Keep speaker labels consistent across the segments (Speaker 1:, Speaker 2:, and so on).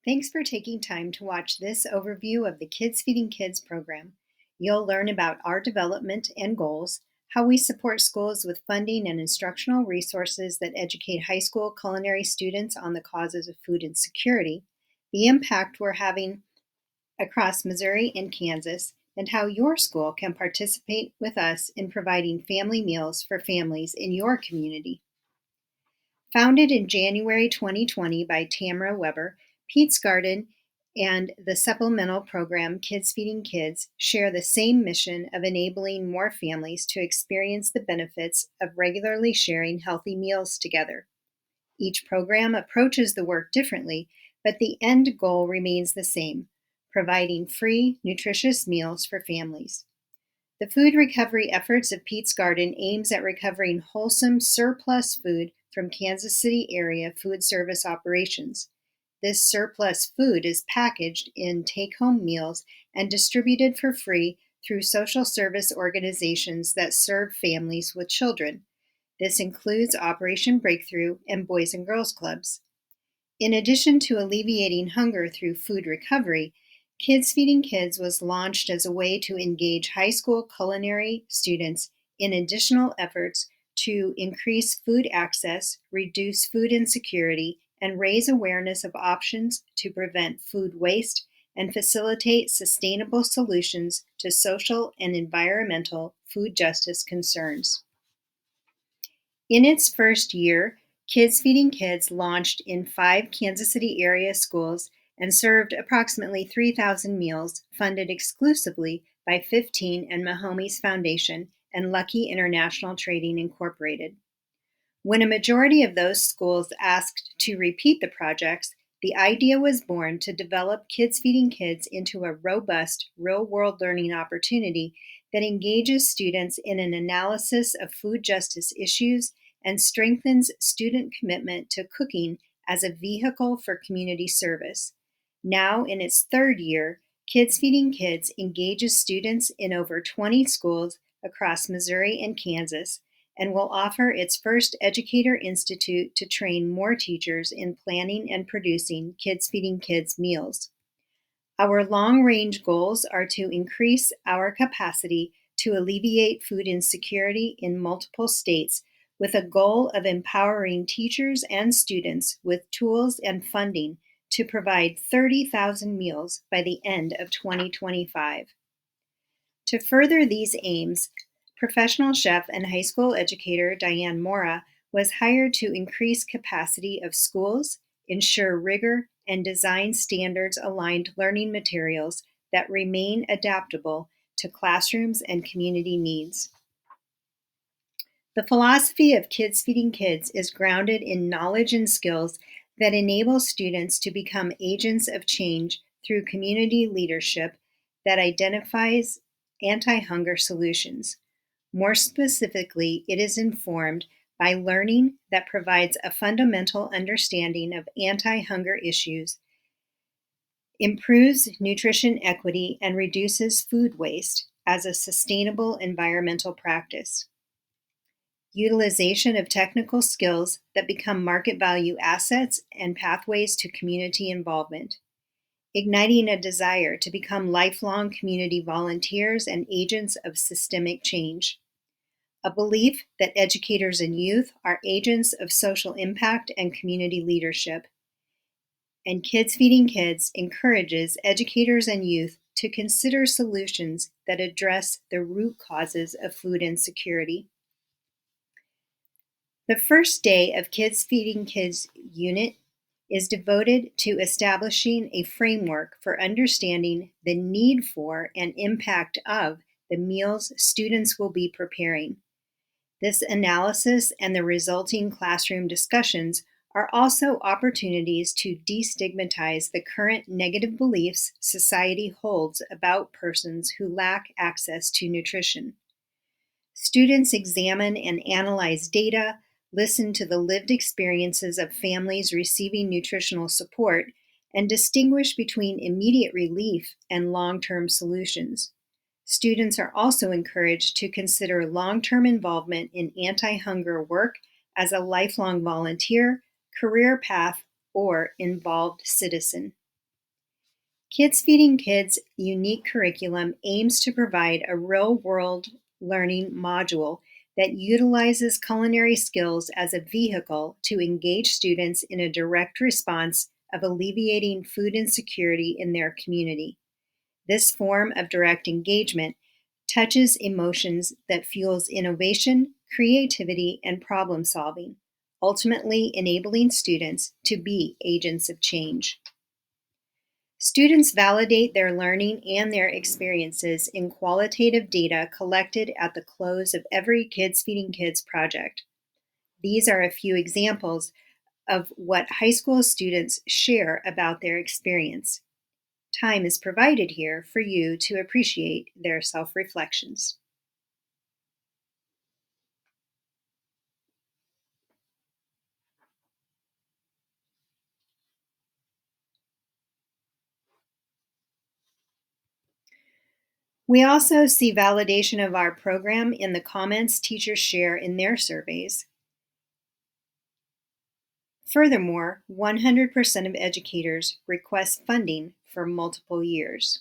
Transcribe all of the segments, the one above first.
Speaker 1: Thanks for taking time to watch this overview of the Kids Feeding Kids program. You'll learn about our development and goals, how we support schools with funding and instructional resources that educate high school culinary students on the causes of food insecurity, the impact we're having across Missouri and Kansas, and how your school can participate with us in providing family meals for families in your community. Founded in January 2020 by Tamara Weber, Pete's Garden and the supplemental program Kids Feeding Kids share the same mission of enabling more families to experience the benefits of regularly sharing healthy meals together. Each program approaches the work differently, but the end goal remains the same: providing free, nutritious meals for families. The food recovery efforts of Pete's Garden aims at recovering wholesome surplus food from Kansas City area food service operations. This surplus food is packaged in take-home meals and distributed for free through social service organizations that serve families with children. This includes Operation Breakthrough and Boys and Girls Clubs. In addition to alleviating hunger through food recovery, Kids Feeding Kids was launched as a way to engage high school culinary students in additional efforts to increase food access, reduce food insecurity, and raise awareness of options to prevent food waste and facilitate sustainable solutions to social and environmental food justice concerns. In its first year, Kids Feeding Kids launched in 5 Kansas City area schools and served approximately 3,000 meals funded exclusively by 15 and Mahomes Foundation and Lucky International Trading Incorporated. When a majority of those schools asked to repeat the projects, the idea was born to develop Kids Feeding Kids into a robust, real-world learning opportunity that engages students in an analysis of food justice issues and strengthens student commitment to cooking as a vehicle for community service. Now in its third year, Kids Feeding Kids engages students in over 20 schools across Missouri and Kansas and will offer its first Educator Institute to train more teachers in planning and producing Kids Feeding Kids meals. Our long-range goals are to increase our capacity to alleviate food insecurity in multiple states with a goal of empowering teachers and students with tools and funding to provide 30,000 meals by the end of 2025. To further these aims, professional chef and high school educator Diane Mora was hired to increase capacity of schools, ensure rigor, and design standards-aligned learning materials that remain adaptable to classrooms and community needs. The philosophy of Kids Feeding Kids is grounded in knowledge and skills that enable students to become agents of change through community leadership that identifies anti-hunger solutions. More specifically, it is informed by learning that provides a fundamental understanding of anti-hunger issues, improves nutrition equity, and reduces food waste as a sustainable environmental practice. Utilization of technical skills that become market value assets and pathways to community involvement. Igniting a desire to become lifelong community volunteers and agents of systemic change. A belief that educators and youth are agents of social impact and community leadership. And Kids Feeding Kids encourages educators and youth to consider solutions that address the root causes of food insecurity. The first day of Kids Feeding Kids unit is devoted to establishing a framework for understanding the need for and impact of the meals students will be preparing. This analysis and the resulting classroom discussions are also opportunities to destigmatize the current negative beliefs society holds about persons who lack access to nutrition. Students examine and analyze data, listen to the lived experiences of families receiving nutritional support, and distinguish between immediate relief and long-term solutions. Students are also encouraged to consider long-term involvement in anti-hunger work as a lifelong volunteer, career path, or involved citizen. Kids Feeding Kids' unique curriculum aims to provide a real-world learning module that utilizes culinary skills as a vehicle to engage students in a direct response of alleviating food insecurity in their community. This form of direct engagement touches emotions that fuels innovation, creativity, and problem solving, ultimately enabling students to be agents of change. Students validate their learning and their experiences in qualitative data collected at the close of every Kids Feeding Kids project. These are a few examples of what high school students share about their experience. Time is provided here for you to appreciate their self-reflections. We also see validation of our program in the comments teachers share in their surveys. Furthermore, 100% of educators request funding for multiple years.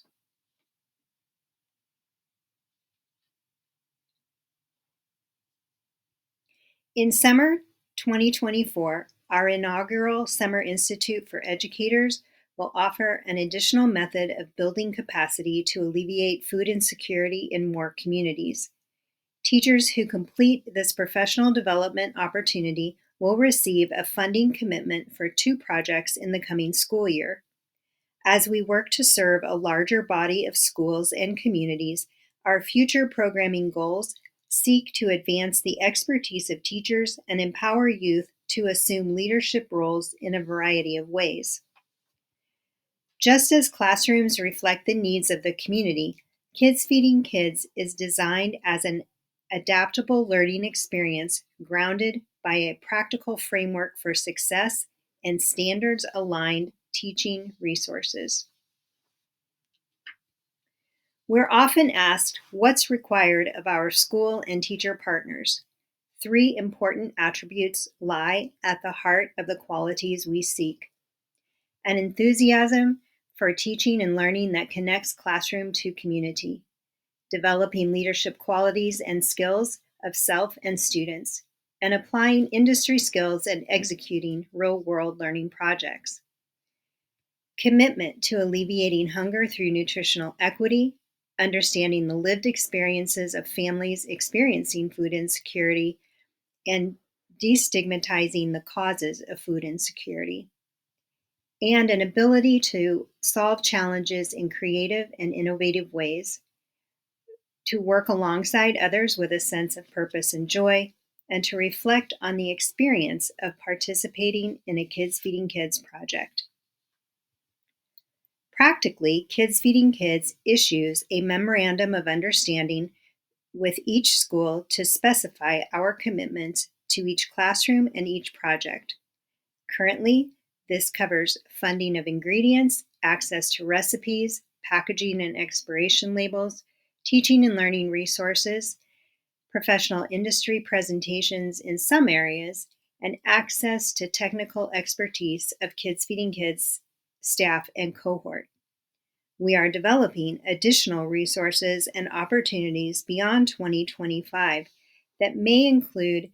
Speaker 1: In summer 2024, our inaugural Summer Institute for Educators will offer an additional method of building capacity to alleviate food insecurity in more communities. Teachers who complete this professional development opportunity will receive a funding commitment for 2 projects in the coming school year. As we work to serve a larger body of schools and communities, our future programming goals seek to advance the expertise of teachers and empower youth to assume leadership roles in a variety of ways. Just as classrooms reflect the needs of the community, Kids Feeding Kids is designed as an adaptable learning experience grounded by a practical framework for success and standards-aligned teaching resources. We're often asked what's required of our school and teacher partners. 3 important attributes lie at the heart of the qualities we seek: an enthusiasm for teaching and learning that connects classroom to community, developing leadership qualities and skills of self and students, and applying industry skills and executing real-world learning projects. Commitment to alleviating hunger through nutritional equity, understanding the lived experiences of families experiencing food insecurity, and destigmatizing the causes of food insecurity, and an ability to solve challenges in creative and innovative ways, to work alongside others with a sense of purpose and joy, and to reflect on the experience of participating in a Kids Feeding Kids project. Practically, Kids Feeding Kids issues a memorandum of understanding with each school to specify our commitments to each classroom and each project. Currently, this covers funding of ingredients, access to recipes, packaging and expiration labels, teaching and learning resources, professional industry presentations in some areas, and access to technical expertise of Kids Feeding Kids staff and cohort. We are developing additional resources and opportunities beyond 2025 that may include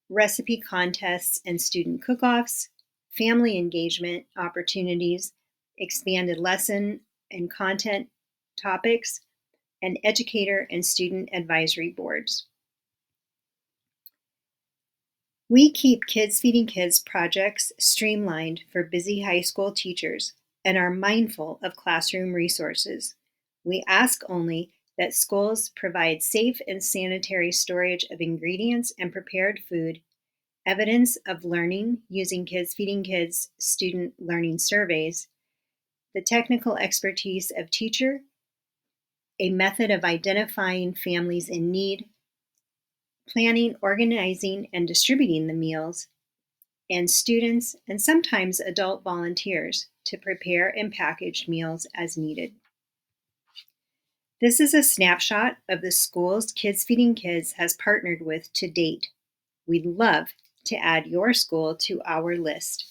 Speaker 1: recipe contests and student cook-offs, family engagement opportunities, expanded lesson and content topics, and educator and student advisory boards. We keep Kids Feeding Kids projects streamlined for busy high school teachers and are mindful of classroom resources. We ask only that schools provide safe and sanitary storage of ingredients and prepared food, evidence of learning using Kids Feeding Kids student learning surveys, the technical expertise of teacher, a method of identifying families in need, planning, organizing, and distributing the meals, and students and sometimes adult volunteers to prepare and package meals as needed. This is a snapshot of the schools Kids Feeding Kids has partnered with to date. We'd love to add your school to our list.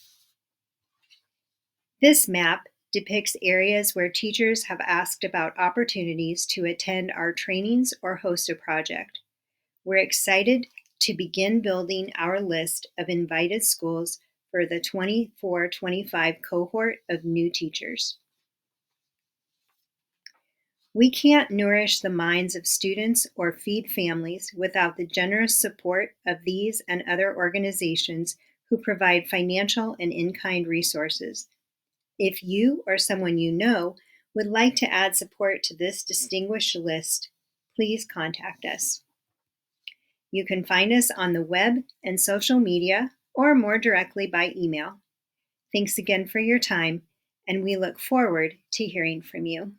Speaker 1: This map depicts areas where teachers have asked about opportunities to attend our trainings or host a project. We're excited to begin building our list of invited schools for the 24-25 cohort of new teachers. We can't nourish the minds of students or feed families without the generous support of these and other organizations who provide financial and in-kind resources. If you or someone you know would like to add support to this distinguished list, please contact us. You can find us on the web and social media or more directly by email. Thanks again for your time, and we look forward to hearing from you.